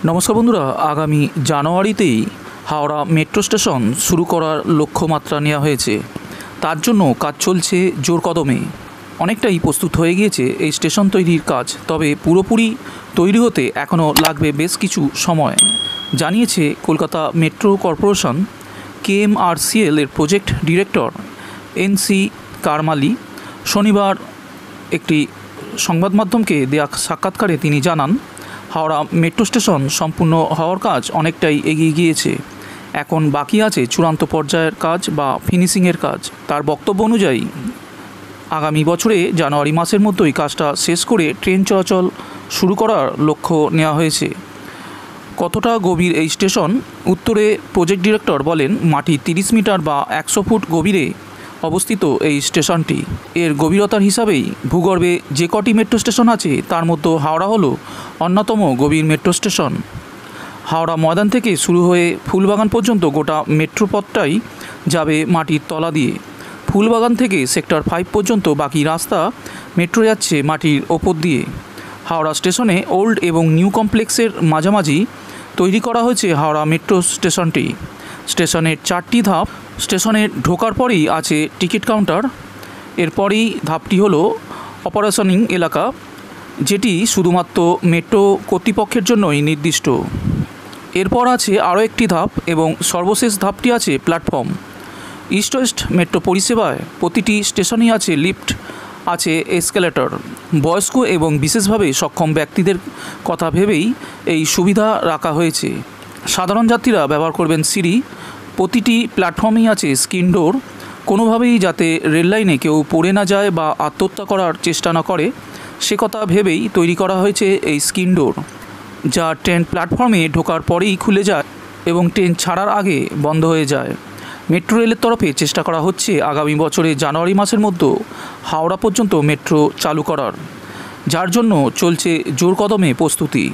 নমস্কার বন্ধুরা, আগামী জানুয়ারিতেই হাওড়া মেট্রো স্টেশন শুরু করার লক্ষ্যমাত্রা নেওয়া হয়েছে। তার জন্য কাজ চলছে জোর কদমে। অনেকটাই প্রস্তুত হয়ে গিয়েছে এই স্টেশন তৈরির কাজ, তবে পুরোপুরি তৈরি হতে এখনও লাগবে বেশ কিছু সময়, জানিয়েছে কলকাতা মেট্রো কর্পোরেশন KMRCL এর প্রজেক্ট ডিরেক্টর NC কারমালি। শনিবার একটি সংবাদ মাধ্যমকে দেয়া সাক্ষাৎকারে তিনি জানান, হাওড়া মেট্রো স্টেশন সম্পূর্ণ হওয়ার কাজ অনেকটাই এগিয়ে গিয়েছে। এখন বাকি আছে চূড়ান্ত পর্যায়ের কাজ বা ফিনিশিংয়ের কাজ। তার বক্তব্য অনুযায়ী আগামী বছরে জানুয়ারি মাসের মধ্যেই কাজটা শেষ করে ট্রেন চলাচল শুরু করার লক্ষ্য নেওয়া হয়েছে। কতটা গভীর এই স্টেশন? উত্তরে প্রজেক্ট ডিরেক্টর বলেন, মাটি 30 মিটার বা 100 ফুট গভীরে অবস্থিত এই স্টেশনটি। এর গভীরতার হিসাবেই ভূগর্ভে যে কটি মেট্রো স্টেশন আছে তার মধ্যে হাওড়া হলো অন্যতম গভীর মেট্রো স্টেশন। হাওড়া ময়দান থেকে শুরু হয়ে ফুলবাগান পর্যন্ত গোটা মেট্রো পথটাই যাবে মাটির তলা দিয়ে। ফুলবাগান থেকে সেক্টর 5 পর্যন্ত বাকি রাস্তা মেট্রো যাচ্ছে মাটির ওপর দিয়ে। হাওড়া স্টেশনে ওল্ড এবং নিউ কমপ্লেক্সের মাঝামাঝি তৈরি করা হয়েছে হাওড়া মেট্রো স্টেশনটি। স্টেশনের 4টি ধাপ। স্টেশনে ঢোকার পরেই আছে টিকিট কাউন্টার। এরপরেই ধাপটি হলো অপারেশনিং এলাকা, যেটি শুধুমাত্র মেট্রো কর্তৃপক্ষের জন্যই নির্দিষ্ট। এরপর আছে আরও একটি ধাপ এবং সর্বশেষ ধাপটি আছে প্ল্যাটফর্ম। ইস্ট ওয়েস্ট মেট্রো পরিষেবায় প্রতিটি স্টেশনেই আছে লিফট, আছে এসকেলেটর। বয়স্ক এবং বিশেষভাবে সক্ষম ব্যক্তিদের কথা ভেবেই এই সুবিধা রাখা হয়েছে। সাধারণ যাত্রীরা ব্যবহার করবেন সিঁড়ি। প্রতিটি প্ল্যাটফর্মেই আছে স্ক্রিন ডোর, কোনোভাবেই যাতে রেল লাইনে কেউ পড়ে না যায় বা আত্মহত্যা করার চেষ্টা না করে সে কথা ভেবেই তৈরি করা হয়েছে এই স্ক্রিন ডোর, যা ট্রেন প্ল্যাটফর্মে ঢোকার পরেই খুলে যায় এবং ট্রেন ছাড়ার আগে বন্ধ হয়ে যায়। মেট্রো রেলের তরফে চেষ্টা করা হচ্ছে আগামী বছরের জানুয়ারি মাসের মধ্যে হাওড়া পর্যন্ত মেট্রো চালু করার, যার জন্য চলছে জোর কদমে প্রস্তুতি।